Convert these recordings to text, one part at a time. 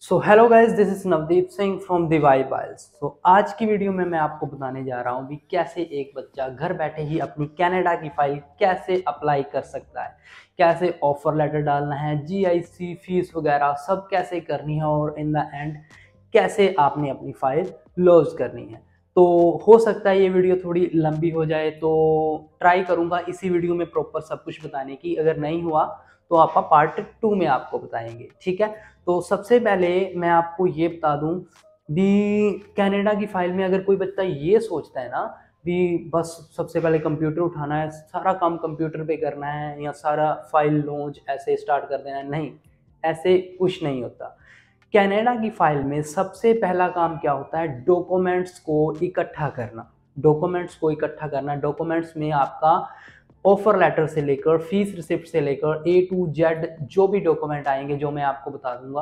So hello guys, this is Navdeep Singh from दिवाई files. So आज की वीडियो में मैं आपको बताने जा रहा हूँ भी कैसे एक बच्चा घर बैठे ही अपनी कनाडा की फाइल कैसे अप्लाई कर सकता है, कैसे ऑफर लेटर डालना है, जीआईसी फीस वगैरह सब कैसे करनी है और इन द एंड कैसे आपने अपनी फाइल लॉन्च करनी है। तो हो सकता है ये वीडियो थोड़ी लंबी हो जाए, तो ट्राई करूँगा इसी वीडियो में प्रॉपर सब कुछ बताने की। अगर नहीं हुआ तो आपका पार्ट 2 में आपको बताएंगे, ठीक है। तो सबसे पहले मैं आपको ये बता दूं भी कनाडा की फाइल में अगर कोई बच्चा ये सोचता है ना भी बस सबसे पहले कंप्यूटर उठाना है, सारा काम कंप्यूटर पे करना है या सारा फाइल लॉन्च ऐसे स्टार्ट कर देना है, नहीं, ऐसे कुछ नहीं होता। कनाडा की फाइल में सबसे पहला काम क्या होता है, डॉक्यूमेंट्स को इकट्ठा करना। डॉक्यूमेंट्स में आपका ऑफर लेटर से लेकर फीस रिसिप्ट से लेकर ए टू जेड जो भी डॉक्यूमेंट आएंगे, जो मैं आपको बता दूंगा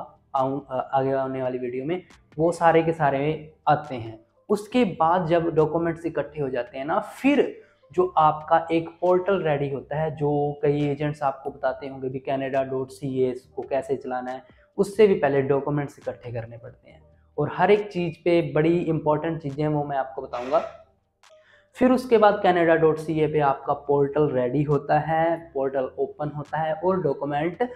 आगे आने वाली वीडियो में, वो सारे के सारे आते हैं। उसके बाद जब डॉक्यूमेंट्स इकट्ठे हो जाते हैं ना, फिर जो आपका एक पोर्टल रेडी होता है, जो कई एजेंट्स आपको बताते होंगे भी canada.ca को कैसे चलाना है, उससे भी पहले डॉक्यूमेंट्स इकट्ठे करने पड़ते हैं। और हर एक चीज़ पे बड़ी इंपॉर्टेंट चीज़ें वो मैं आपको बताऊंगा। फिर उसके बाद canada.ca पे आपका पोर्टल रेडी होता है, पोर्टल ओपन होता है और डॉक्यूमेंट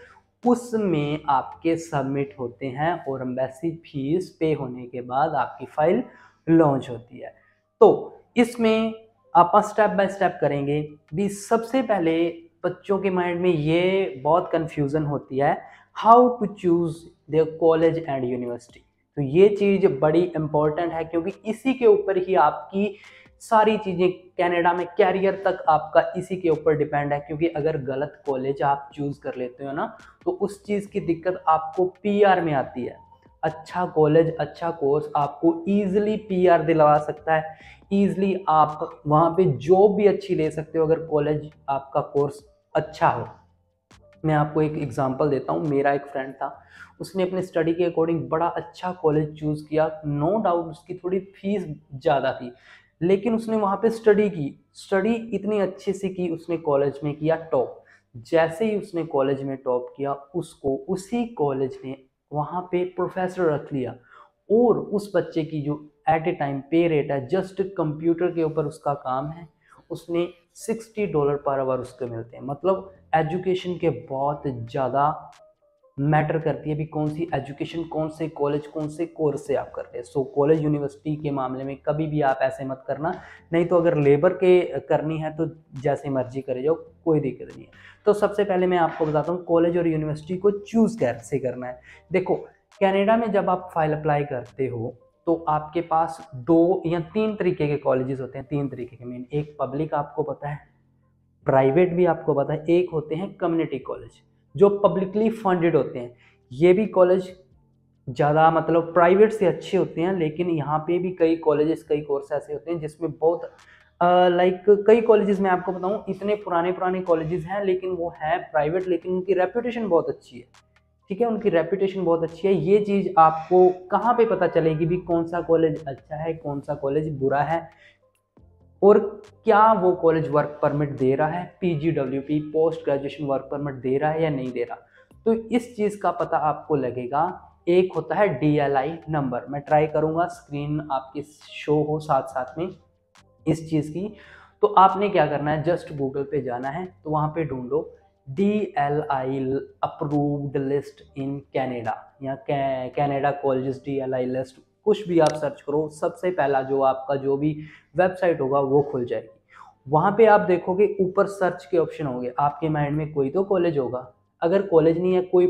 उसमें आपके सबमिट होते हैं और एम्बेसी फीस पे होने के बाद आपकी फाइल लॉन्च होती है। तो इसमें आप स्टेप बाय स्टेप करेंगे भी। सबसे पहले बच्चों के माइंड में ये बहुत कंफ्यूजन होती है, how to choose their college and university. तो ये चीज़ बड़ी इंपॉर्टेंट है क्योंकि इसी के ऊपर ही आपकी सारी चीज़ें कनाडा में कैरियर तक आपका इसी के ऊपर डिपेंड है। क्योंकि अगर गलत कॉलेज आप चूज कर लेते हो ना, तो उस चीज़ की दिक्कत आपको पीआर में आती है। अच्छा कॉलेज, अच्छा कोर्स आपको ईजिली पीआर दिलवा सकता है, ईजिली आप वहाँ पे जॉब भी अच्छी ले सकते हो अगर कॉलेज आपका कोर्स अच्छा हो। मैं आपको एक एग्जांपल देता हूँ। मेरा एक फ्रेंड था, उसने अपने स्टडी के अकॉर्डिंग बड़ा अच्छा कॉलेज चूज़ किया। नो डाउट उसकी थोड़ी फीस ज़्यादा थी, लेकिन उसने वहाँ पे स्टडी इतनी अच्छे से की, उसने कॉलेज में किया टॉप। जैसे ही उसने कॉलेज में टॉप किया, उसको उसी कॉलेज ने वहाँ पे प्रोफेसर रख लिया। और उस बच्चे की जो एट ए टाइम पे रेट है, जस्ट कंप्यूटर के ऊपर उसका काम है, उसने $60 पर आवर उसके मिलते हैं। मतलब एजुकेशन के बहुत ज़्यादा मैटर करती है भी कौन सी एजुकेशन, कौन से कॉलेज, कौन से कोर्स से आप कर रहे हैं। सो कॉलेज यूनिवर्सिटी के मामले में कभी भी आप ऐसे मत करना, नहीं तो अगर लेबर के करनी है तो जैसे मर्जी करे जाओ, कोई दिक्कत नहीं है। तो सबसे पहले मैं आपको बताता हूँ कॉलेज और यूनिवर्सिटी को चूज़ कैसे करना है। देखो, कनाडा में जब आप फाइल अप्लाई करते हो तो आपके पास 2 या 3 तरीके के कॉलेजेस होते हैं। 3 तरीके के मेन, एक पब्लिक आपको पता है, प्राइवेट भी आपको पता है, एक होते हैं कम्युनिटी कॉलेज जो पब्लिकली फंडेड होते हैं। ये भी कॉलेज ज़्यादा मतलब प्राइवेट से अच्छे होते हैं, लेकिन यहाँ पे भी कई कॉलेजेस, कई कोर्स ऐसे होते हैं जिसमें बहुत लाइक कई कॉलेजेस मैं आपको बताऊँ, इतने पुराने पुराने कॉलेजेस हैं लेकिन वो है प्राइवेट, लेकिन उनकी रेपुटेशन बहुत अच्छी है। ठीक है, उनकी रेपुटेशन बहुत अच्छी है। ये चीज़ आपको कहाँ पे पता चलेगी भी कौन सा कॉलेज अच्छा है, कौन सा कॉलेज बुरा है, और क्या वो कॉलेज वर्क परमिट दे रहा है, PGWP post graduation work permit दे रहा है या नहीं दे रहा। तो इस चीज़ का पता आपको लगेगा। एक होता है डीएलआई नंबर, मैं ट्राई करूंगा स्क्रीन आपकी शो हो साथ साथ में इस चीज़ की। तो आपने क्या करना है, जस्ट गूगल पे जाना है, तो वहाँ पे ढूंढो DLI approved list in Canada या कैनेडा कॉलेजेस DLI लिस्ट, कुछ भी आप सर्च करो, सबसे पहला जो आपका जो भी वेबसाइट होगा वो खुल जाएगी। वहाँ पे आप देखोगे ऊपर सर्च के ऑप्शन होंगे, आपके माइंड में कोई तो कॉलेज होगा। अगर कॉलेज नहीं है, कोई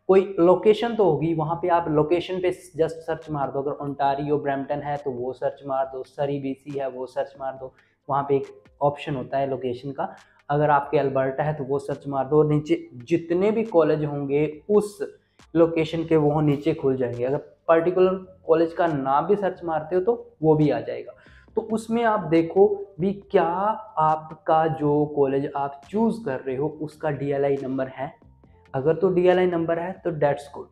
कोई लोकेशन तो होगी, वहाँ पे आप लोकेशन पे जस्ट सर्च मार दो। अगर ओंटारियो ब्रैम्पटन है तो वो सर्च मार दो, सरी BC है वो सर्च मार दो, वहाँ पे एक ऑप्शन होता है लोकेशन का। अगर आपके अल्बर्टा है तो वो सर्च मार दो, और नीचे जितने भी कॉलेज होंगे उस लोकेशन के वो नीचे खुल जाएंगे। अगर पर्टिकुलर कॉलेज का नाम भी सर्च मारते हो तो वो भी आ जाएगा। तो उसमें आप देखो भी क्या आपका जो कॉलेज आप चूज कर रहे हो उसका DLI नंबर है। अगर तो DLI नंबर है तो डेट्स गुड।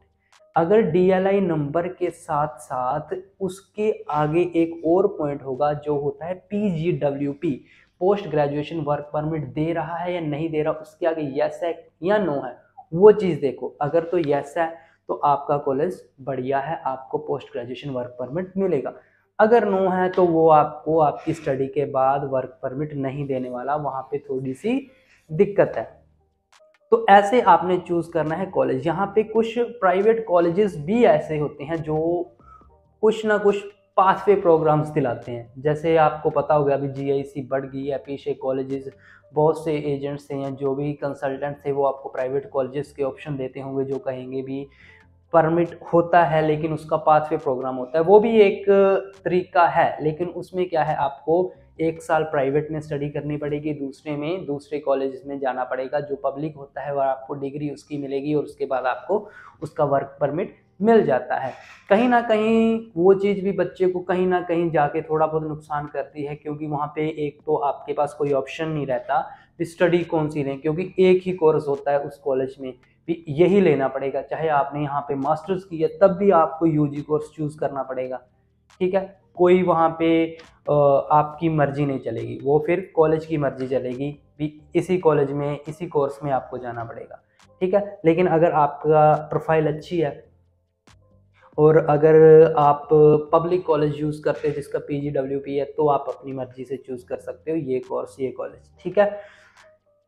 अगर DLI नंबर के साथ साथ उसके आगे एक और पॉइंट होगा जो होता है PGWP post graduation work permit दे रहा है या नहीं दे रहा, उसके आगे यस है या नो है, वो चीज़ देखो। अगर तो यस है तो आपका कॉलेज बढ़िया है, आपको पोस्ट ग्रेजुएशन वर्क परमिट मिलेगा। अगर नो है तो वो आपको आपकी स्टडी के बाद वर्क परमिट नहीं देने वाला, वहाँ पे थोड़ी सी दिक्कत है। तो ऐसे आपने चूज करना है कॉलेज। यहाँ पे कुछ प्राइवेट कॉलेजेस भी ऐसे होते हैं जो कुछ ना कुछ पाथवे प्रोग्राम्स दिलाते हैं। जैसे आपको पता होगा अभी जीआईसी बढ़ गई है, पीछे कॉलेजेस बहुत से एजेंट्स हैं, जो भी कंसल्टेंट्स थे वो आपको प्राइवेट कॉलेजेस के ऑप्शन देते होंगे, जो कहेंगे भी परमिट होता है लेकिन उसका पाथवे प्रोग्राम होता है। वो भी एक तरीका है, लेकिन उसमें क्या है, आपको 1 साल प्राइवेट में स्टडी करनी पड़ेगी, दूसरे कॉलेज में जाना पड़ेगा। जो पब्लिक होता है वह आपको डिग्री उसकी मिलेगी और उसके बाद आपको उसका वर्क परमिट मिल जाता है। कहीं ना कहीं वो चीज़ भी बच्चे को कहीं ना कहीं जाके थोड़ा बहुत नुकसान करती है, क्योंकि वहाँ पे एक तो आपके पास कोई ऑप्शन नहीं रहता कि स्टडी कौन सी लें, क्योंकि एक ही कोर्स होता है उस कॉलेज में, भी यही लेना पड़ेगा। चाहे आपने यहाँ पे मास्टर्स किया तब भी आपको यूजी कोर्स चूज करना पड़ेगा, ठीक है। कोई वहाँ पे आपकी मर्जी नहीं चलेगी, वो फिर कॉलेज की मर्जी चलेगी, भी इसी कॉलेज में इसी कोर्स में आपको जाना पड़ेगा, ठीक है। लेकिन अगर आपका प्रोफाइल अच्छी है और अगर आप पब्लिक कॉलेज यूज़ करते हैं जिसका PGWP है, तो आप अपनी मर्जी से चूज़ कर सकते हो ये कोर्स ये कॉलेज, ठीक है।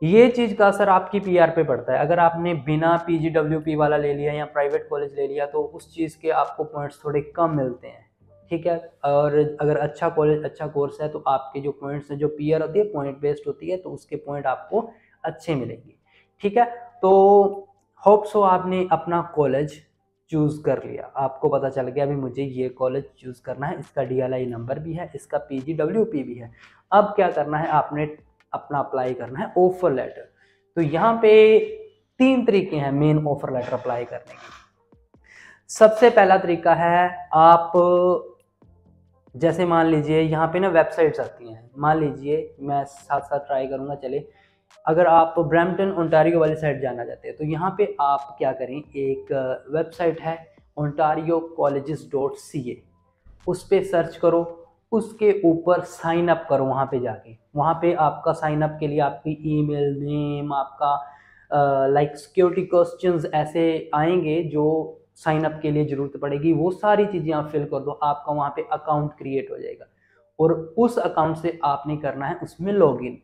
ये चीज़ का असर आपकी PR पे पड़ता है। अगर आपने बिना PGWP वाला ले लिया या प्राइवेट कॉलेज ले लिया तो उस चीज़ के आपको पॉइंट्स थोड़े कम मिलते हैं, ठीक है। और अगर अच्छा कॉलेज अच्छा कोर्स है तो आपके जो पॉइंट्स हैं, जो PR होती है पॉइंट बेस्ड होती है, तो उसके पॉइंट आपको अच्छे मिलेंगे, ठीक है। तो होप सो आपने अपना कॉलेज चूज़ कर लिया, आपको पता चल गया अभी मुझे ये कॉलेज चूज़ करना है, इसका DLI नंबर भी है, इसका PGWP भी है। अब क्या करना है, आपने अपना अप्लाई करना है ऑफर लेटर। तो यहाँ पे 3 तरीके हैं मेन ऑफर लेटर अप्लाई करने के। सबसे पहला तरीका है, आप जैसे मान लीजिए यहाँ पे ना वेबसाइट्स आती हैं, मान लीजिए मैं साथ साथ ट्राई करूँगा, चले। अगर आप ब्रैम्पटन ओंटारियो वाली साइड जाना चाहते हैं तो यहाँ पे आप क्या करें, एक वेबसाइट है ontariocolleges.ca, उस पर सर्च करो, उसके ऊपर साइन अप करो। वहाँ पे आपका साइन अप के लिए आपकी ईमेल नेम, आपका लाइक सिक्योरिटी क्वेश्चंस ऐसे आएंगे जो साइन अप के लिए ज़रूरत पड़ेगी, वो सारी चीज़ें आप फिल कर दो, आपका वहाँ पे अकाउंट क्रिएट हो जाएगा। और उस अकाउंट से आपने करना है उसमें लॉगिन।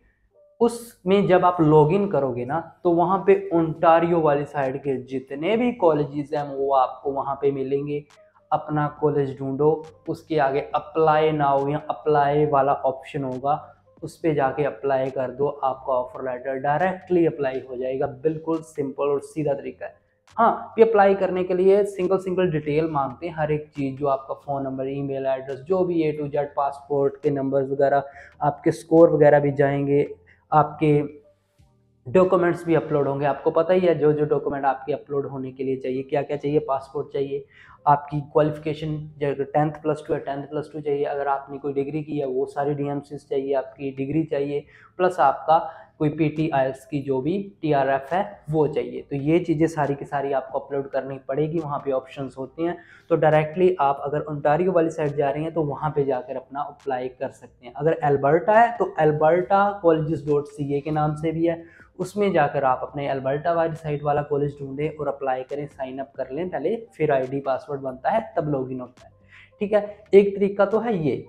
उसमें जब आप लॉगिन करोगे ना, तो वहाँ पे ओंटारियो वाली साइड के जितने भी कॉलेजेस हैं वो आपको वहाँ पे मिलेंगे। अपना कॉलेज ढूंढो, उसके आगे अप्लाई नाउ या अप्लाई वाला ऑप्शन होगा, उस पर जाके अप्लाई कर दो, आपका ऑफर लेटर डायरेक्टली अप्लाई हो जाएगा। बिल्कुल सिंपल और सीधा तरीका है। हाँ, ये अप्लाई करने के लिए सिंगल डिटेल मांगते हैं, हर एक चीज़, जो आपका फ़ोन नंबर, ईमेल एड्रेस, जो भी A to Z, पासपोर्ट के नंबर्स वगैरह, आपके स्कोर वगैरह भी जाएंगे, आपके डॉक्यूमेंट्स भी अपलोड होंगे। आपको पता ही है जो जो डॉक्यूमेंट आपके अपलोड होने के लिए चाहिए, क्या क्या चाहिए। पासपोर्ट चाहिए, आपकी क्वालिफिकेशन, जैसे 10th+2 है 10th+2 चाहिए, अगर आपने कोई डिग्री की है वो सारी DMCs चाहिए, आपकी डिग्री चाहिए, प्लस आपका कोई PT IELTS की जो भी TRF है वो चाहिए। तो ये चीज़ें सारी की सारी आपको अपलोड करनी पड़ेगी। वहाँ पे ऑप्शंस होते हैं, तो डायरेक्टली आप अगर ओंटारियो वाली साइड जा रहे हैं तो वहाँ पे जाकर अपना अप्लाई कर सकते हैं। अगर एल्बर्टा है तो albertacolleges.ca के नाम से भी है, उसमें जाकर आप अपने अल्बर्टा वाली साइड वाला कॉलेज ढूंढें और अप्लाई करें, साइन अप कर लें पहले, फिर ID पासवर्ड बनता है, तब लॉगिन होता है, ठीक है। एक तरीका तो है ये,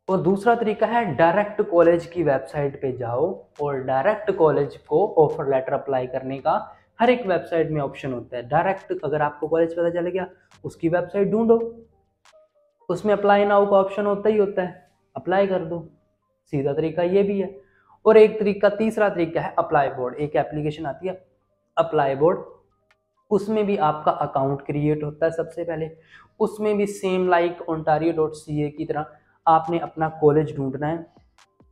और दूसरा तरीका है डायरेक्ट कॉलेज की वेबसाइट पे जाओ और डायरेक्ट कॉलेज को ऑफर लेटर अप्लाई करने का हर एक वेबसाइट में ऑप्शन होता है। डायरेक्ट अगर आपको कॉलेज पता चल गया, उसकी वेबसाइट ढूंढो, उसमें अप्लाई नाउ का ऑप्शन होता ही होता है, अप्लाई कर दो। सीधा तरीका ये भी है। और एक तरीका, तीसरा तरीका है अप्लाई बोर्ड। एक एप्लीकेशन आती है अप्लाई बोर्ड, उसमें भी आपका अकाउंट क्रिएट होता है सबसे पहले। उसमें भी सेम लाइक ontario.ca की तरह आपने अपना कॉलेज ढूंढना है,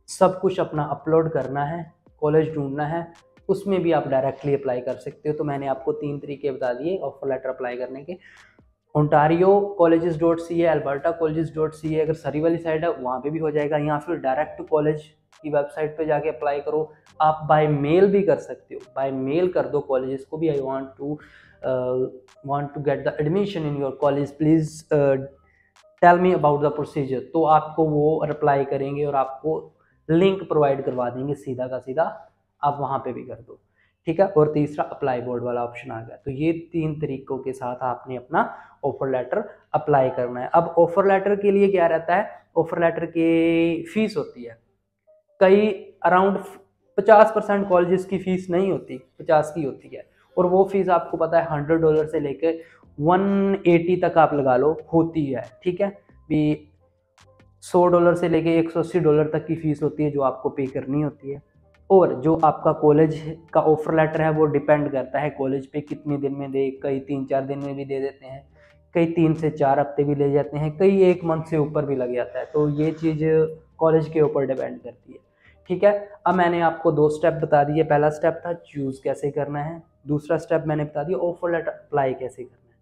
सब कुछ अपना अपलोड करना है, कॉलेज ढूंढना है, उसमें भी आप डायरेक्टली अप्लाई कर सकते हो। तो मैंने आपको 3 तरीके बता दिए ऑफर लेटर अप्लाई करने के। ontariocolleges.ca, albertacolleges.ca अगर सरी वाली साइड है वहाँ पे भी हो जाएगा, या फिर डायरेक्ट कॉलेज की वेबसाइट पे जाके अप्लाई करो। आप बाय मेल भी कर सकते हो, बाय मेल कर दो कॉलेजेस को भी, I want to get the admission in your college, please tell me about the procedure. तो आपको वो रिप्लाई करेंगे और आपको लिंक प्रोवाइड करवा देंगे, सीधा का सीधा आप वहाँ पे भी कर दो, ठीक है, और तीसरा अप्लाई बोर्ड वाला ऑप्शन आ गया। तो ये 3 तरीकों के साथ आपने अपना ऑफर लेटर अप्लाई करना है। अब ऑफर लेटर के लिए क्या रहता है, ऑफर लेटर की फीस होती है, कई अराउंड 50% कॉलेजेस की फीस नहीं होती, 50 की होती है, और वो फीस आपको पता है $100 से लेकर 180 तक आप लगा लो होती है। ठीक है, भी $100 से लेके $180 तक की फीस होती है जो आपको पे करनी होती है। और जो आपका कॉलेज का ऑफर लेटर है वो डिपेंड करता है कॉलेज पे कितने दिन में दे, कई 3-4 दिन में भी दे देते हैं, कई 3 से 4 हफ्ते भी ले जाते हैं, कई 1 मंथ से ऊपर भी लग जाता है। तो ये चीज़ कॉलेज के ऊपर डिपेंड करती है। ठीक है, अब मैंने आपको 2 स्टेप बता दिए। पहला स्टेप था चूज़ कैसे करना है, दूसरा स्टेप मैंने बता दिया ऑफर लेटर अप्लाई कैसे करना है।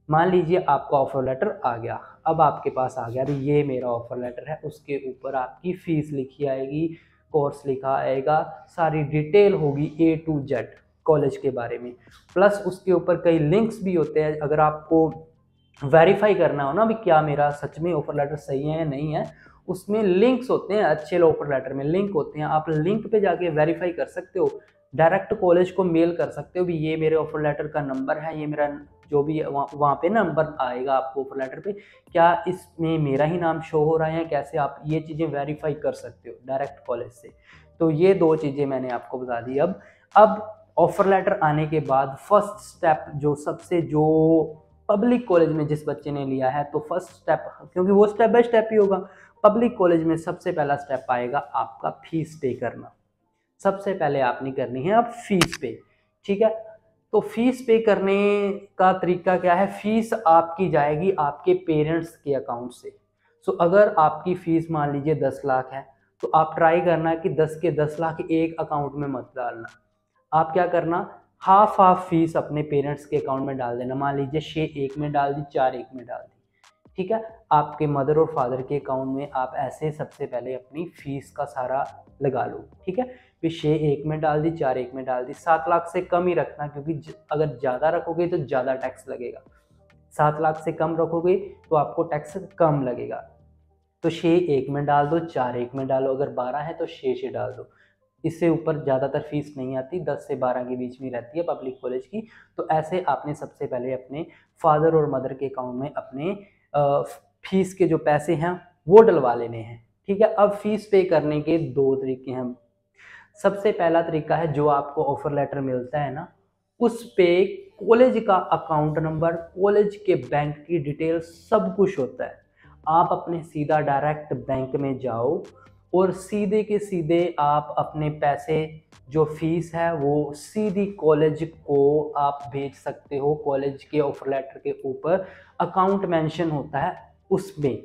मान लीजिए आपका ऑफर लेटर आ गया, अब आपके पास आ गया ये मेरा ऑफर लेटर है, उसके ऊपर आपकी फ़ीस लिखी आएगी, कोर्स लिखा आएगा, सारी डिटेल होगी A to Z कॉलेज के बारे में, प्लस उसके ऊपर कई लिंक्स भी होते हैं। अगर आपको वेरीफाई करना हो ना भी क्या मेरा सच में ऑफर लेटर सही है या नहीं है, उसमें लिंक्स होते हैं, अच्छे ऑफर लेटर में लिंक होते हैं, आप लिंक पे जाके वेरीफाई कर सकते हो, डायरेक्ट कॉलेज को मेल कर सकते हो भी ये मेरे ऑफर लेटर का नंबर है, ये मेरा जो भी है वहाँ पे नंबर आएगा आपको ऑफर लेटर पे, क्या इसमें मेरा ही नाम शो हो रहा है, कैसे आप ये चीज़ें वेरीफाई कर सकते हो डायरेक्ट कॉलेज से। तो ये 2 चीज़ें मैंने आपको बता दी। अब ऑफर लेटर आने के बाद फर्स्ट स्टेप जो पब्लिक कॉलेज में जिस बच्चे ने लिया है, तो फर्स्ट स्टेप, क्योंकि वो स्टेप बाय स्टेप ही होगा, पब्लिक कॉलेज में सबसे पहला स्टेप आएगा आपका फीस पे करना। सबसे पहले आपने करनी है अब फीस पे। ठीक है, तो फीस पे करने का तरीका क्या है, फीस आपकी जाएगी आपके पेरेंट्स के अकाउंट से। सो अगर आपकी फीस मान लीजिए 10 लाख है, तो आप ट्राई करना कि 10 के 10 लाख एक अकाउंट में मत डालना। आप क्या करना, हाफ फीस अपने पेरेंट्स के अकाउंट में डाल देना। मान लीजिए 6 एक में डाल दी, 4 एक में डाल दी। ठीक है, आपके मदर और फादर के अकाउंट में आप ऐसे सबसे पहले अपनी फीस का सारा लगा लो। ठीक है, फिर 6 एक में डाल दी, 4 एक में डाल दी। 7 लाख से कम ही रखना, क्योंकि अगर ज़्यादा रखोगे तो ज़्यादा टैक्स लगेगा, 7 लाख से कम रखोगे तो आपको टैक्स कम लगेगा। तो 6 एक में डाल दो, 4 एक में डालो, अगर 12 है तो 6 डाल दो। इससे ऊपर ज़्यादातर फीस नहीं आती, 10 से 12 के बीच में रहती है पब्लिक कॉलेज की। तो ऐसे आपने सबसे पहले अपने फादर और मदर के अकाउंट में अपने फीस के जो पैसे हैं वो डलवा लेने हैं। ठीक है, अब फीस पे करने के 2 तरीके हैं। सबसे पहला तरीका है, जो आपको ऑफर लेटर मिलता है ना, उस पे कॉलेज का अकाउंट नंबर, कॉलेज के बैंक की डिटेल सब कुछ होता है। आप अपने सीधा डायरेक्ट बैंक में जाओ और सीधे के सीधे आप अपने पैसे जो फीस है वो सीधी कॉलेज को आप भेज सकते हो। कॉलेज के ऑफर लेटर के ऊपर अकाउंट मेंशन होता है उसमें।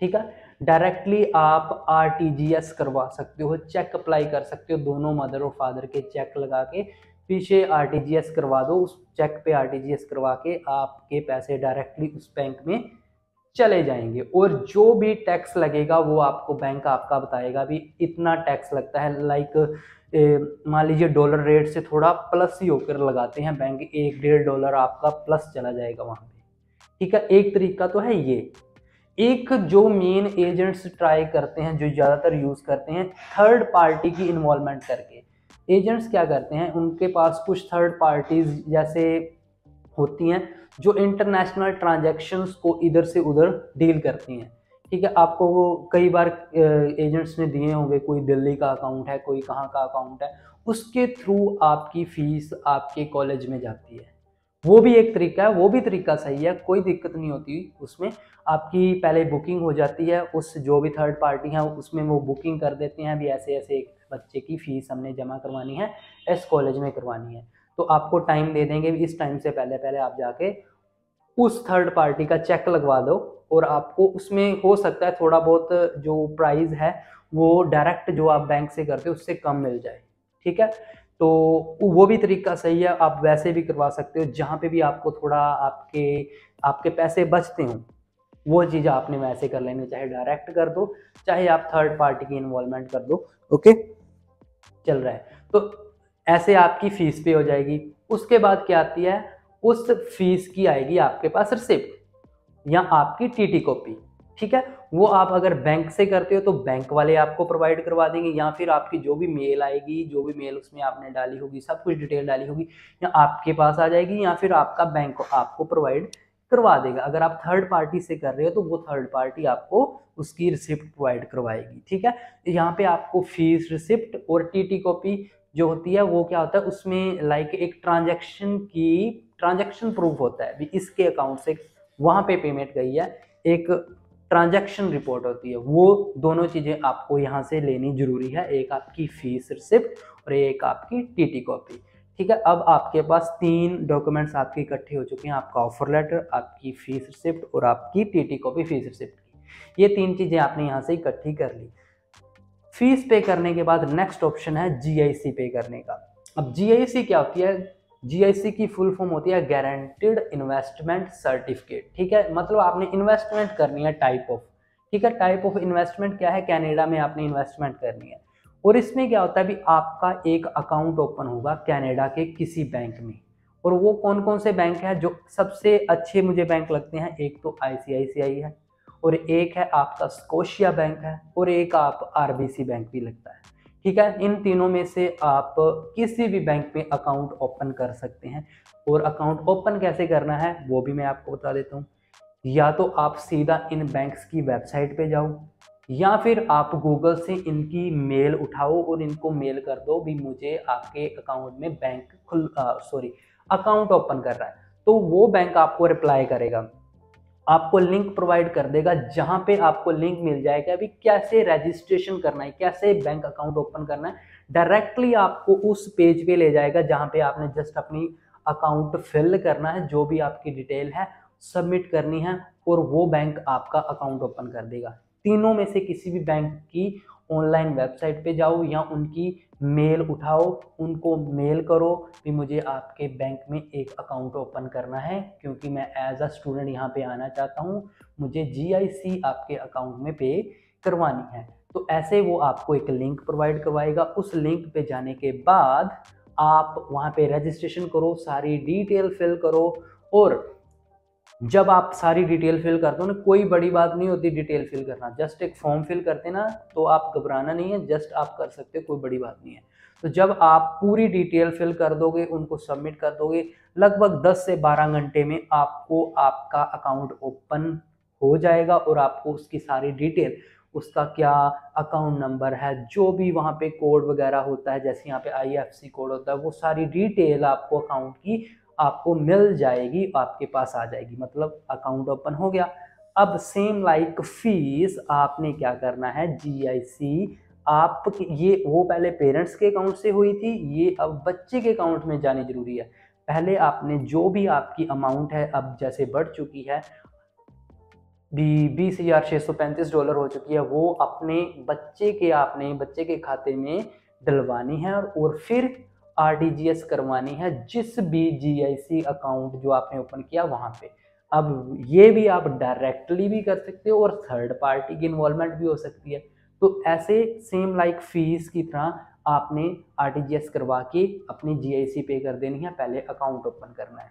ठीक है, डायरेक्टली आप RTGS करवा सकते हो, चेक अप्लाई कर सकते हो, दोनों मदर और फादर के चेक लगा के पीछे RTGS करवा दो। उस चेक पे RTGS करवा के आपके पैसे डायरेक्टली उस बैंक में चले जाएंगे, और जो भी टैक्स लगेगा वो आपको बैंक आपका बताएगा भी इतना टैक्स लगता है। लाइक मान लीजिए डॉलर रेट से थोड़ा प्लस ही होकर लगाते हैं बैंक, $1-1.5 आपका प्लस चला जाएगा वहाँ पे। ठीक है, एक तरीका तो है ये। एक जो मेन एजेंट्स ट्राई करते हैं, जो ज़्यादातर यूज़ करते हैं, थर्ड पार्टी की इन्वॉल्वमेंट करके। एजेंट्स क्या करते हैं, उनके पास कुछ थर्ड पार्टीज जैसे होती हैं जो इंटरनेशनल ट्रांजैक्शंस को इधर से उधर डील करती हैं। ठीक है, आपको वो कई बार एजेंट्स ने दिए होंगे, कोई दिल्ली का अकाउंट है, कोई कहाँ का अकाउंट है, उसके थ्रू आपकी फ़ीस आपके कॉलेज में जाती है। वो भी एक तरीका है, वो भी तरीका सही है, कोई दिक्कत नहीं होती उसमें। आपकी पहले बुकिंग हो जाती है, उस जो भी थर्ड पार्टी है उसमें वो बुकिंग कर देते हैं भी ऐसे ऐसे एक बच्चे की फ़ीस हमने जमा करवानी है, इस कॉलेज में करवानी है। तो आपको टाइम दे देंगे, इस टाइम से पहले पहले आप जाके उस थर्ड पार्टी का चेक लगवा दो, और आपको उसमें हो सकता है थोड़ा बहुत जो प्राइस है वो डायरेक्ट जो आप बैंक से करते हो उससे कम मिल जाए। ठीक है, तो वो भी तरीका सही है, आप वैसे भी करवा सकते हो। जहाँ पे भी आपको थोड़ा आपके पैसे बचते हों वो चीज़ आपने वैसे कर लेनी, चाहे डायरेक्ट कर दो, चाहे आप थर्ड पार्टी की इन्वॉल्वमेंट कर दो। ओके, चल रहा है। तो ऐसे आपकी फीस पे हो जाएगी। उसके बाद क्या आती है, उस फीस की आएगी आपके पास रिसिप्ट या आपकी TT कॉपी। ठीक है। वो आप अगर बैंक से करते हो तो बैंक वाले आपको प्रोवाइड करवा देंगे, या फिर आपकी जो भी मेल आएगी, जो भी मेल उसमें आपने डाली होगी, सब कुछ डिटेल डाली होगी, या आपके पास आ जाएगी, या फिर आपका बैंक आपको प्रोवाइड करवा देगा। अगर आप थर्ड पार्टी से कर रहे हो तो वो थर्ड पार्टी आपको उसकी रिसिप्ट प्रोवाइड करवाएगी। ठीक है। यहाँ पे आपको फीस रिसिप्ट और टीटी कॉपी जो होती है वो क्या होता है, उसमें लाइक एक ट्रांजैक्शन प्रूफ होता है भी इसके अकाउंट से वहां पे पेमेंट गई है, एक ट्रांजैक्शन रिपोर्ट होती है। वो दोनों चीजें आपको यहाँ से लेनी जरूरी है, एक आपकी फीस रिसिप्ट और एक आपकी टीटी कॉपी। ठीक है। अब आपके पास 3 डॉक्यूमेंट्स आपके इकट्ठे हो चुके हैं, आपका ऑफर लेटर, आपकी फीस रिसिप्ट और आपकी टीटी कॉपी फीस रिसिप्ट की। ये 3 चीजें आपने यहाँ से इकट्ठी कर ली। फीस पे करने के बाद नेक्स्ट ऑप्शन है जीआईसी पे करने का। अब जीआईसी क्या होती है? जीआईसी की फुल फॉर्म होती है गारंटीड इन्वेस्टमेंट सर्टिफिकेट। ठीक है। मतलब आपने इन्वेस्टमेंट करनी है, टाइप ऑफ, ठीक है, टाइप ऑफ इन्वेस्टमेंट क्या है, कनाडा में आपने इन्वेस्टमेंट करनी है। और इसमें क्या होता है भी आपका एक अकाउंट ओपन होगा कनाडा के किसी बैंक में। और वो कौन कौन से बैंक है जो सबसे अच्छे मुझे बैंक लगते हैं, एक तो आईसीआईसीआई है, और एक है आपका स्कोशिया बैंक है, और एक आप आरबीसी बैंक भी लगता है। ठीक है। इन तीनों में से आप किसी भी बैंक में अकाउंट ओपन कर सकते हैं। और अकाउंट ओपन कैसे करना है वो भी मैं आपको बता देता हूँ। या तो आप सीधा इन बैंक्स की वेबसाइट पे जाओ, या फिर आप गूगल से इनकी मेल उठाओ और इनको मेल कर दो भी मुझे आपके अकाउंट में अकाउंट ओपन कर रहा है। तो वो बैंक आपको रिप्लाई करेगा, आपको लिंक प्रोवाइड कर देगा, जहां पे आपको लिंक मिल जाएगा अभी कैसे रजिस्ट्रेशन करना है, कैसे बैंक अकाउंट ओपन करना है। डायरेक्टली आपको उस पेज पे ले जाएगा जहां पे आपने जस्ट अपनी अकाउंट फिल करना है, जो भी आपकी डिटेल है सबमिट करनी है, और वो बैंक आपका अकाउंट ओपन कर देगा। तीनों में से किसी भी बैंक की ऑनलाइन वेबसाइट पे जाओ या उनकी मेल उठाओ, उनको मेल करो कि मुझे आपके बैंक में एक अकाउंट ओपन करना है, क्योंकि मैं एज अ स्टूडेंट यहाँ पे आना चाहता हूँ, मुझे जीआईसी आपके अकाउंट में पे करवानी है। तो ऐसे वो आपको एक लिंक प्रोवाइड करवाएगा। उस लिंक पे जाने के बाद आप वहाँ पे रजिस्ट्रेशन करो, सारी डिटेल फिल करो। और जब आप सारी डिटेल फिल करते हो ना, कोई बड़ी बात नहीं होती डिटेल फिल करना, जस्ट एक फॉर्म फिल करते ना, तो आप घबराना नहीं है, जस्ट आप कर सकते हो, कोई बड़ी बात नहीं है। तो जब आप पूरी डिटेल फिल कर दोगे, उनको सबमिट कर दोगे, लगभग 10 से 12 घंटे में आपको आपका अकाउंट ओपन हो जाएगा। और आपको उसकी सारी डिटेल, उसका क्या अकाउंट नंबर है, जो भी वहाँ पे कोड वगैरह होता है, जैसे यहाँ पे आईएफएससी कोड होता है, वो सारी डिटेल आपको अकाउंट की आपको मिल जाएगी, आपके पास आ जाएगी, मतलब अकाउंट ओपन हो गया। अब सेम लाइक फीस आपने क्या करना है, जीआईसी आप ये वो पहले पेरेंट्स के अकाउंट से हुई थी, ये अब बच्चे के अकाउंट में जानी जरूरी है। पहले आपने जो भी आपकी अमाउंट है, अब जैसे बढ़ चुकी है भी $20,635 हो चुकी है, वो अपने बच्चे के खाते में डलवानी है, और फिर आरटीजीएस करवानी है जिस भी जीआईसी अकाउंट जो आपने ओपन किया वहां पे। अब ये भी आप डायरेक्टली भी कर सकते हो और थर्ड पार्टी की इन्वॉल्वमेंट भी हो सकती है। तो ऐसे सेम लाइक फीस की तरह आपने आरटीजीएस करवा के अपनी जीआईसी पे कर देनी है, पहले अकाउंट ओपन करना है।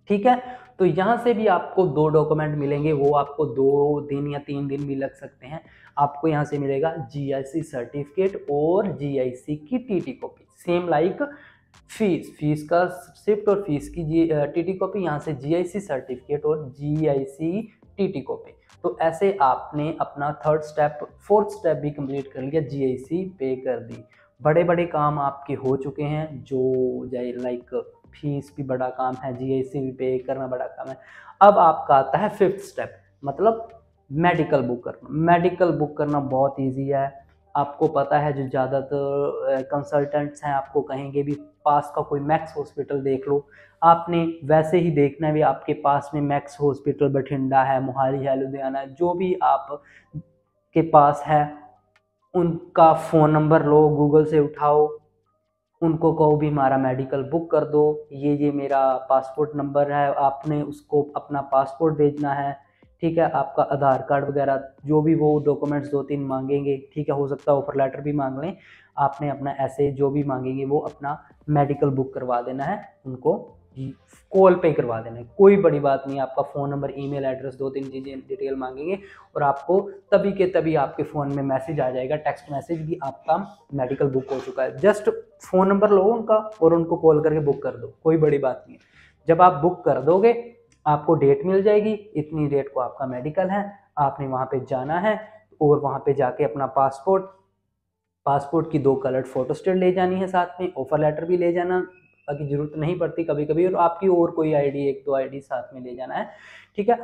ठीक है। तो यहाँ से भी आपको 2 डॉक्यूमेंट मिलेंगे, वो आपको 2 दिन या 3 दिन भी लग सकते हैं। आपको यहाँ से मिलेगा जीआईसी सर्टिफिकेट और जीआईसी की TT copy, same like fees का रिसिप्ट और फीस की टीटी कॉपी, यहाँ से जीआईसी सर्टिफिकेट और जीआईसी टीटी कॉपी। तो ऐसे आपने अपना फोर्थ स्टेप भी कंप्लीट कर लिया, जीआईसी पे कर दी। बड़े बड़े काम आपके हो चुके हैं, जो लाइक फीस भी बड़ा काम है, जीआईसी भी पे करना बड़ा काम है। अब आपका आता है 5th स्टेप, मतलब मेडिकल बुक करना। मेडिकल बुक करना बहुत इजी है, आपको पता है, जो ज़्यादातर कंसल्टेंट्स हैं आपको कहेंगे भी पास का कोई मैक्स हॉस्पिटल देख लो। आपने वैसे ही देखना है भी आपके पास में मैक्स हॉस्पिटल बठिंडा है, मोहाली है, लुधियाना है, जो भी आप के पास है उनका फ़ोन नंबर लो, गूगल से उठाओ, उनको कहो भी हमारा मेडिकल बुक कर दो, ये मेरा पासपोर्ट नंबर है, आपने उसको अपना पासपोर्ट भेजना है। ठीक है। आपका आधार कार्ड वगैरह जो भी वो डॉक्यूमेंट्स 2-3 मांगेंगे, ठीक है, हो सकता है ऑफर लेटर भी मांग लें, आपने अपना ऐसे जो भी मांगेंगे वो अपना मेडिकल बुक करवा देना है उनको, कॉल पे करवा देना है, कोई बड़ी बात नहीं। आपका फ़ोन नंबर, ईमेल एड्रेस, 2-3 चीज़ें डिटेल मांगेंगे और आपको तभी के तभी आपके फ़ोन में मैसेज आ जाएगा, टेक्स्ट मैसेज भी आपका मेडिकल बुक हो चुका है। जस्ट फ़ोन नंबर लो उनका और उनको कॉल करके बुक कर दो, कोई बड़ी बात नहीं है। जब आप बुक कर दोगे आपको डेट मिल जाएगी, इतनी डेट को आपका मेडिकल है, आपने वहाँ पे जाना है और वहाँ पे जाके अपना पासपोर्ट की 2 कलर्ड फोटोस्टेट ले जानी है, साथ में ऑफर लेटर भी ले जाना, बाकी जरूरत नहीं पड़ती कभी कभी, और आपकी और कोई आईडी, 1-2 आईडी साथ में ले जाना है, ठीक है।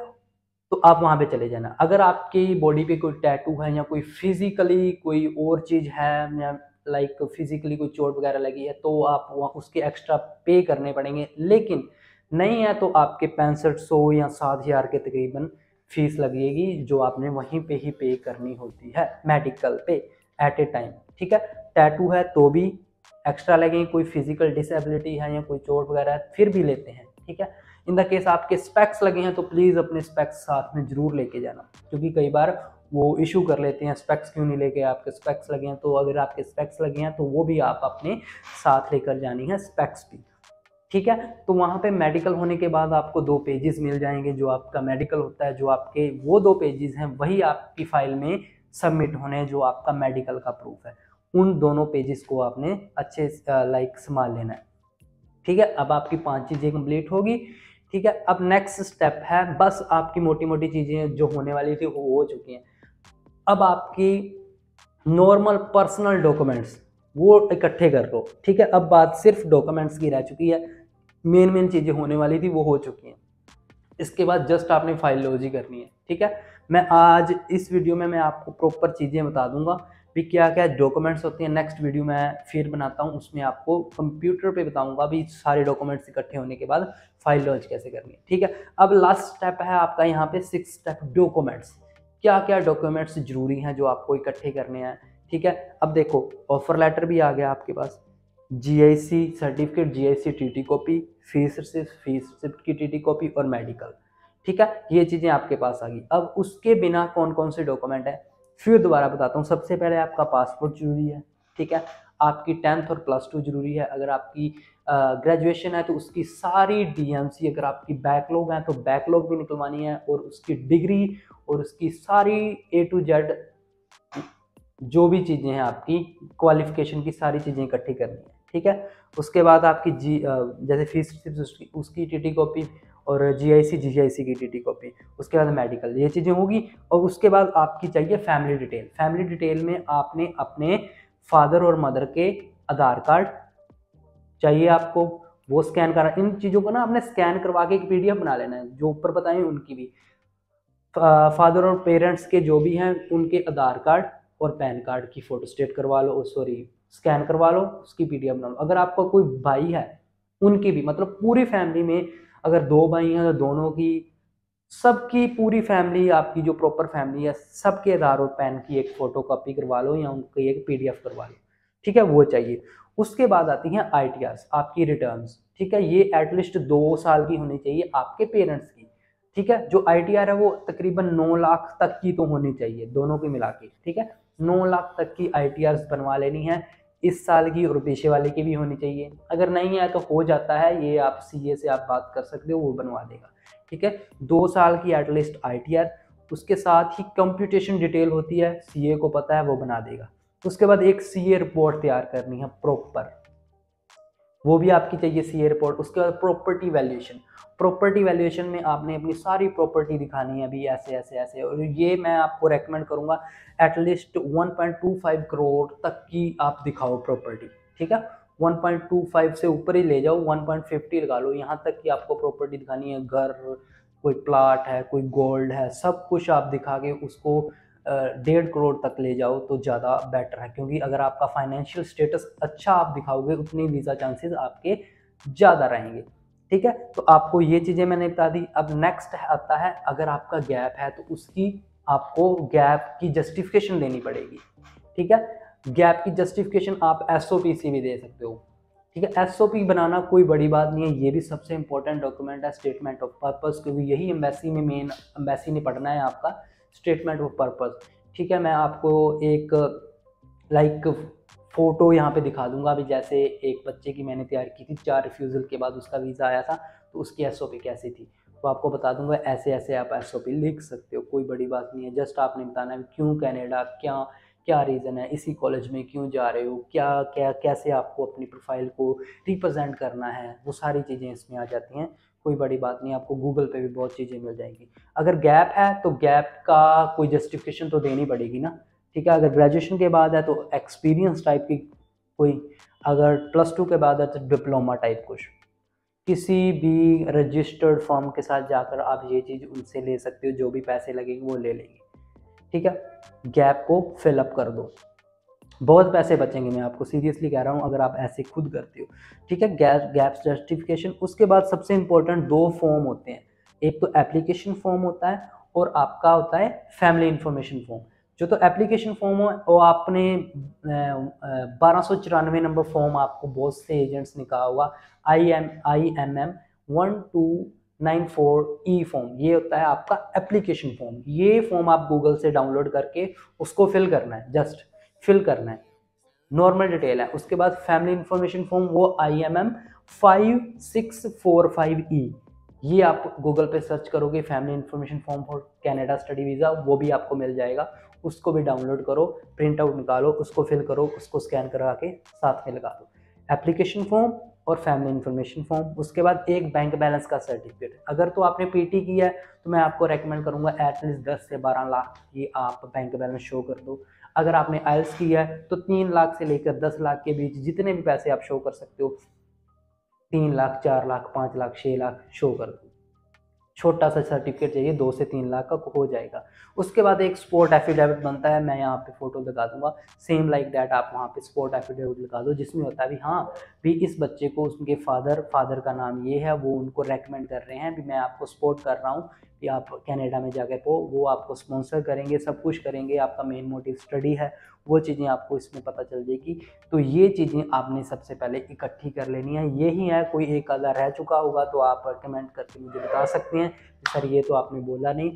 तो आप वहाँ पे चले जाना। अगर आपकी बॉडी पे कोई टैटू है या कोई फिजिकली कोई और चीज़ है या लाइक फिजिकली कोई चोट वगैरह लगी है तो आप वहाँ उसके एक्स्ट्रा पे करने पड़ेंगे, लेकिन नहीं है तो आपके 6500 या 7000 के तकरीबन फीस लगेगी, जो आपने वहीं पे ही पे करनी होती है मेडिकल पे एट ए टाइम, ठीक है। टैटू है तो भी एक्स्ट्रा लगेंगे, कोई फिजिकल डिसेबिलिटी है या कोई चोट वगैरह है फिर भी लेते हैं, ठीक है। इन द केस आपके स्पेक्स लगे हैं तो प्लीज़ अपने स्पेक्स साथ में ज़रूर लेके जाना, क्योंकि कई बार वो इशू कर लेते हैं स्पेक्स क्यों नहीं लेके, आपके स्पेक्स लगे हैं। तो अगर आपके स्पेक्स लगे हैं तो वो भी आप अपने साथ लेकर जानी है, स्पेक्स भी, ठीक है। तो वहाँ पे मेडिकल होने के बाद आपको 2 पेजेस मिल जाएंगे, जो आपका मेडिकल होता है, जो आपके वो 2 पेजेस हैं वही आपकी फाइल में सबमिट होने हैं, जो आपका मेडिकल का प्रूफ है। उन दोनों पेजेस को आपने अच्छे लाइक संभाल लेना है, ठीक है। अब आपकी 5 चीज़ें कंप्लीट होगी, ठीक है। अब नेक्स्ट स्टेप है, बस आपकी मोटी मोटी चीज़ें जो होने वाली थी वो हो चुकी हैं। अब आपकी नॉर्मल पर्सनल डॉक्यूमेंट्स वो इकट्ठे कर लो, ठीक है। अब बात सिर्फ डॉक्यूमेंट्स की रह चुकी है, मेन चीज़ें होने वाली थी वो हो चुकी हैं। इसके बाद जस्ट आपने फाइलोलॉजी करनी है, ठीक है। मैं आज इस वीडियो में मैं आपको प्रॉपर चीज़ें बता दूंगा भी क्या क्या डॉक्यूमेंट्स होती हैं। नेक्स्ट वीडियो मैं फिर बनाता हूँ, उसमें आपको कंप्यूटर पे बताऊंगा भी सारे डॉक्यूमेंट्स इकट्ठे होने के बाद फाइल लॉन्च कैसे करनी है, ठीक है। अब लास्ट स्टेप है आपका यहाँ पे 6 स्टेप डॉक्यूमेंट्स, क्या क्या डॉक्यूमेंट्स जरूरी हैं जो आपको इकट्ठे करने हैं, ठीक है। अब देखो ऑफर लेटर भी आ गया आपके पास, GIC certificate, GIC TT copy, fees receipt की टीटी कॉपी और मेडिकल, ठीक है। ये चीज़ें आपके पास आ गई। अब उसके बिना कौन कौन से डॉक्यूमेंट है फिर दोबारा बताता हूँ। सबसे पहले आपका पासपोर्ट जरूरी है, ठीक है। आपकी 10th और +2 जरूरी है। अगर आपकी ग्रेजुएशन है तो उसकी सारी डीएमसी, अगर आपकी बैकलॉग है तो बैकलॉग भी निकलवानी है, और उसकी डिग्री और उसकी सारी A to Z जो भी चीज़ें हैं आपकी क्वालिफिकेशन की सारी चीज़ें इकट्ठी करनी है, ठीक है। उसके बाद आपकी जैसे फीस उसकी टीटी कॉपी और जीआईसी की टीटी कॉपी, उसके बाद मेडिकल, ये चीज़ें होगी। और उसके बाद आपकी चाहिए फैमिली डिटेल। फैमिली डिटेल में आपने अपने फादर और मदर के आधार कार्ड चाहिए आपको, वो स्कैन करा, इन चीज़ों को ना आपने स्कैन करवा के एक PDF बना लेना है, जो ऊपर बताएं उनकी भी, फादर और पेरेंट्स के जो भी हैं उनके आधार कार्ड और पैन कार्ड की फोटो स्टेट करवा लो, सॉरी स्कैन करवा लो, उसकी PDF बना लो। अगर आपका कोई भाई है उनकी भी, मतलब पूरी फैमिली में अगर 2 भाई हैं तो दोनों की, सबकी पूरी फैमिली, आपकी जो प्रॉपर फैमिली है सबके आधार और पैन की एक फोटो कॉपी करवा लो या उनकी एक PDF करवा लो, ठीक है, वो चाहिए। उसके बाद आती हैं ITRs, आपकी रिटर्न्स, ठीक है। ये एटलीस्ट 2 साल की होनी चाहिए आपके पेरेंट्स की, ठीक है। जो ITR है वो तकरीबन 9 लाख तक की तो होनी चाहिए दोनों की मिला के, ठीक है। 9 लाख तक की ITRs बनवा लेनी है, इस साल की और पीछे वाले की भी होनी चाहिए। अगर नहीं है तो हो जाता है, ये आप CA से आप बात कर सकते हो, वो बनवा देगा, ठीक है। 2 साल की एटलीस्ट ITR, उसके साथ ही कंप्यूटेशन डिटेल होती है, CA को पता है, वो बना देगा। उसके बाद एक CA रिपोर्ट तैयार करनी है प्रॉपर, वो भी आपकी चाहिए CA रिपोर्ट। उसके बाद प्रॉपर्टी वैल्यूएशन, प्रॉपर्टी वैल्यूएशन में आपने अपनी सारी प्रॉपर्टी दिखानी है अभी ऐसे ऐसे ऐसे, और ये मैं आपको रेकमेंड करूंगा एटलीस्ट 1.25 करोड़ तक की आप दिखाओ प्रॉपर्टी, ठीक है। 1.25 से ऊपर ही ले जाओ, 1.50 लगा लो, यहाँ तक कि आपको प्रॉपर्टी दिखानी है। घर, कोई प्लाट है, कोई गोल्ड है, सब कुछ आप दिखा के उसको 1.5 करोड़ तक ले जाओ तो ज़्यादा बेटर है, क्योंकि अगर आपका फाइनेंशियल स्टेटस अच्छा आप दिखाओगे उतनी वीज़ा चांसेस आपके ज़्यादा रहेंगे, ठीक है। तो आपको ये चीज़ें मैंने बता दी। अब नेक्स्ट आता है, अगर आपका गैप है तो उसकी आपको गैप की जस्टिफिकेशन देनी पड़ेगी, ठीक है। गैप की जस्टिफिकेशन आप SOP से भी दे सकते हो, ठीक है। SOP बनाना कोई बड़ी बात नहीं है, ये भी सबसे इंपॉर्टेंट डॉक्यूमेंट है, स्टेटमेंट ऑफ पर्पस, क्योंकि यही एम्बेसी में मेन एम्बेसी ने पढ़ना है आपका स्टेटमेंट ऑफ पर्पस, ठीक है। मैं आपको एक लाइक फ़ोटो यहाँ पे दिखा दूंगा। अभी जैसे एक बच्चे की मैंने तैयार की थी, 4 रिफ्यूज़ल के बाद उसका वीज़ा आया था, तो उसकी एसओपी कैसी थी, तो आपको बता दूंगा। ऐसे ऐसे आप एसओपी लिख सकते हो, कोई बड़ी बात नहीं है। जस्ट आपने बताना है क्यों कनाडा, क्या क्या रीज़न है, इसी कॉलेज में क्यों जा रहे हो, क्या क्या कैसे आपको अपनी प्रोफाइल को रिप्रेजेंट करना है, वो सारी चीज़ें इसमें आ जाती हैं। कोई बड़ी बात नहीं, आपको गूगल पे भी बहुत चीज़ें मिल जाएंगी। अगर गैप है तो गैप का कोई जस्टिफिकेशन तो देनी पड़ेगी ना, ठीक है। अगर ग्रेजुएशन के बाद है तो एक्सपीरियंस टाइप की कोई, अगर +2 के बाद है तो डिप्लोमा टाइप कुछ। किसी भी रजिस्टर्ड फर्म के साथ जाकर आप ये चीज़ उनसे ले सकते हो, जो भी पैसे लगेंगे वो ले लेंगे, ठीक है। गैप को फिलअप कर दो, बहुत पैसे बचेंगे, मैं आपको सीरियसली कह रहा हूँ अगर आप ऐसे खुद करते हो, ठीक है। Gap justification. उसके बाद सबसे इंपॉर्टेंट 2 फॉर्म होते हैं, एक तो एप्लीकेशन फॉर्म होता है और आपका होता है फैमिली इंफॉर्मेशन फॉर्म। जो तो एप्लीकेशन फॉर्म है वो आपने 1294 नंबर फॉर्म आपको बहुत से एजेंट्स ने कहा होगा, IMM 1294E फॉर्म, ये होता है आपका एप्लीकेशन फॉर्म। ये फॉर्म आप गूगल से डाउनलोड करके उसको फिल करना है, जस्ट फिल करना है, नॉर्मल डिटेल है। उसके बाद फैमिली इंफॉर्मेशन फॉर्म, वो IMM 5645E, ये आप गूगल पे सर्च करोगे family information form for Canada study visa, वो भी आपको मिल जाएगा। उसको भी डाउनलोड करो, प्रिंट आउट निकालो, उसको फिल करो, उसको स्कैन करा के साथ में लगा दो, एप्लीकेशन फॉर्म और फैमिली इंफॉर्मेशन फॉर्म। उसके बाद एक बैंक बैलेंस का सर्टिफिकेट। अगर तो आपने पीटी किया है तो मैं आपको रेकमेंड करूंगा एटलीस्ट 10 से 12 लाख की आप बैंक बैलेंस शो कर दो। अगर आपने आइल्स किया है तो 3 लाख से लेकर 10 लाख के बीच जितने भी पैसे आप शो कर सकते हो, 3 लाख, 4 लाख, 5 लाख, 6 लाख शो कर दो। छोटा सा सर्टिफिकेट चाहिए, 2 से 3 लाख का हो जाएगा। उसके बाद एक स्पोर्ट एफिडेविट बनता है, मैं यहाँ पे फोटो लगा दूंगा, सेम लाइक दैट आप वहाँ पे स्पोर्ट एफिडेविट लगा दो, जिसमें होता है भी हाँ भी इस बच्चे को उसके फादर का नाम ये है, वो उनको रेकमेंड कर रहे हैं भी मैं आपको सपोर्ट कर रहा हूँ कि आप कनाडा में जाकर वो आपको स्पॉन्सर करेंगे, सब कुछ करेंगे, आपका मेन मोटिव स्टडी है, वो चीज़ें आपको इसमें पता चल जाएगी। तो ये चीज़ें आपने सबसे पहले इकट्ठी कर लेनी है। यही है, कोई एक आधा रह चुका होगा तो आप कमेंट करके मुझे बता सकते हैं सर ये तो आपने बोला नहीं,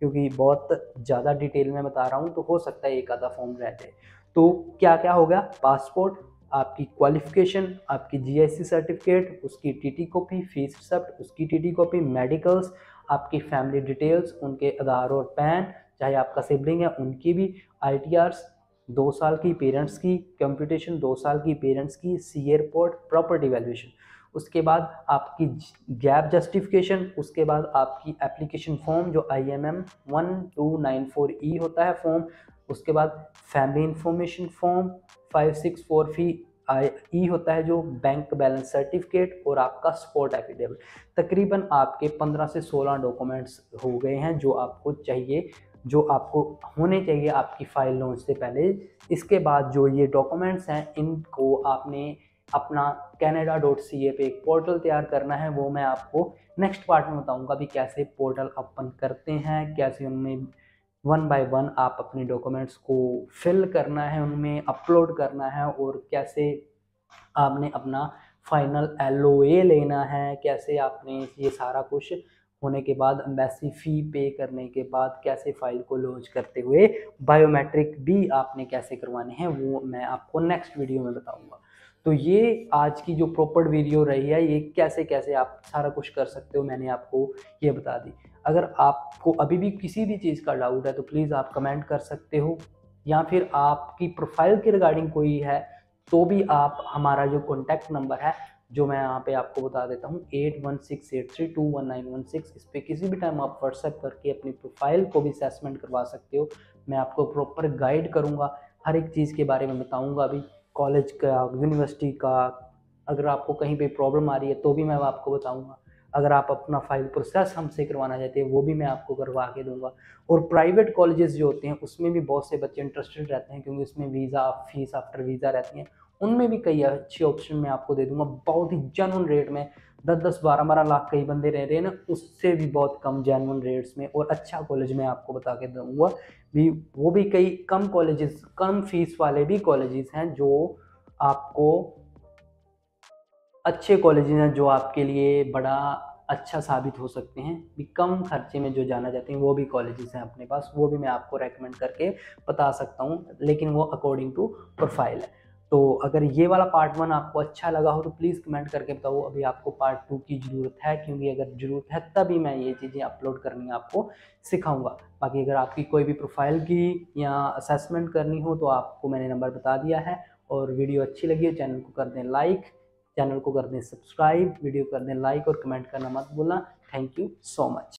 क्योंकि बहुत ज़्यादा डिटेल में बता रहा हूँ तो हो सकता है एक आधा फॉर्म रह जाए। तो क्या क्या हो गया, पासपोर्ट, आपकी क्वालिफिकेशन, आपकी GIC सर्टिफिकेट, उसकी TT कॉपी, फीस रिसिप्ट, उसकी TT कॉपी, मेडिकल्स, आपकी फैमिली डिटेल्स, उनके आधार और पैन, चाहे आपका सिबलिंग है उनकी भी, ITRs 2 साल की पेरेंट्स की, कंप्यूटेशन 2 साल की पेरेंट्स की, सी एयरपोर्ट, प्रॉपर्टी वैल्यूएशन, उसके बाद आपकी गैप जस्टिफिकेशन, उसके बाद आपकी एप्लीकेशन फॉर्म जो IMM 1294E होता है फॉर्म, उसके बाद फैमिली इंफॉर्मेशन फॉर्म 5645E होता है जो बैंक बैलेंस सर्टिफिकेट, और आपका सपोर्ट एफिडेविट। तकरीबन आपके 15 से 16 डॉक्यूमेंट्स हो गए हैं जो आपको चाहिए, जो आपको होने चाहिए आपकी फाइल लॉन्च से पहले। इसके बाद जो ये डॉक्यूमेंट्स हैं इनको आपने अपना canada.ca पे एक पोर्टल तैयार करना है, वो मैं आपको नेक्स्ट पार्ट में बताऊंगा भी कैसे पोर्टल ओपन करते हैं, कैसे उनमें 1 बाय 1 आप अपने डॉक्यूमेंट्स को फिल करना है, उनमें अपलोड करना है, और कैसे आपने अपना फाइनल LOA लेना है, कैसे आपने ये सारा कुछ होने के बाद एम्बेसी फ़ी पे करने के बाद कैसे फाइल को लॉन्च करते हुए बायोमेट्रिक भी आपने कैसे करवाने हैं, वो मैं आपको नेक्स्ट वीडियो में बताऊंगा। तो ये आज की जो प्रॉपर वीडियो रही है, ये कैसे कैसे आप सारा कुछ कर सकते हो मैंने आपको ये बता दी। अगर आपको अभी भी किसी भी चीज़ का डाउट है तो प्लीज़ आप कमेंट कर सकते हो, या फिर आपकी प्रोफाइल के रिगार्डिंग कोई है तो भी आप हमारा जो कॉन्टैक्ट नंबर है जो मैं यहाँ पे आपको बता देता हूँ 8168321916, इस पर किसी भी टाइम आप व्हाट्सएप करके अपनी प्रोफाइल को भी असेसमेंट करवा सकते हो। मैं आपको प्रॉपर गाइड करूँगा, हर एक चीज़ के बारे में बताऊँगा, अभी कॉलेज का, यूनिवर्सिटी का, अगर आपको कहीं पे प्रॉब्लम आ रही है तो भी मैं आपको बताऊँगा। अगर आप अपना फाइल प्रोसेस हमसे करवाना चाहते हैं वो भी मैं आपको करवा के दूंगा। और प्राइवेट कॉलेजेस जो होते हैं उसमें भी बहुत से बच्चे इंटरेस्टेड रहते हैं, क्योंकि उसमें वीज़ा फीस आफ्टर वीज़ा रहती है, उनमें भी कई अच्छे ऑप्शन मैं आपको दे दूंगा बहुत ही जेन्युइन रेट में। 10-10, 12-12 लाख कई बंदे रह रहे हैं ना, उससे भी बहुत कम जेन्युइन रेट्स में और अच्छा कॉलेज में आपको बता के दूंगा भी। वो भी कई कम कॉलेजेस, कम फीस वाले भी कॉलेजेस हैं जो आपको अच्छे कॉलेजेस हैं, जो आपके लिए बड़ा अच्छा साबित हो सकते हैं भी। कम खर्चे में जो जाना चाहते हैं वो भी कॉलेजेस हैं अपने पास, वो भी मैं आपको रेकमेंड करके बता सकता हूँ, लेकिन वो अकॉर्डिंग टू प्रोफाइल है। तो अगर ये वाला पार्ट 1 आपको अच्छा लगा हो तो प्लीज़ कमेंट करके बताओ अभी आपको पार्ट 2 की ज़रूरत है, क्योंकि अगर ज़रूरत है तभी मैं ये चीज़ें अपलोड करनी आपको सिखाऊंगा। बाकी अगर आपकी कोई भी प्रोफाइल की या असेसमेंट करनी हो तो आपको मैंने नंबर बता दिया है। और वीडियो अच्छी लगी हो चैनल को कर दें लाइक, चैनल को कर दें सब्सक्राइब, वीडियो कर दें लाइक और कमेंट करना मत भूलना। Thank you so much.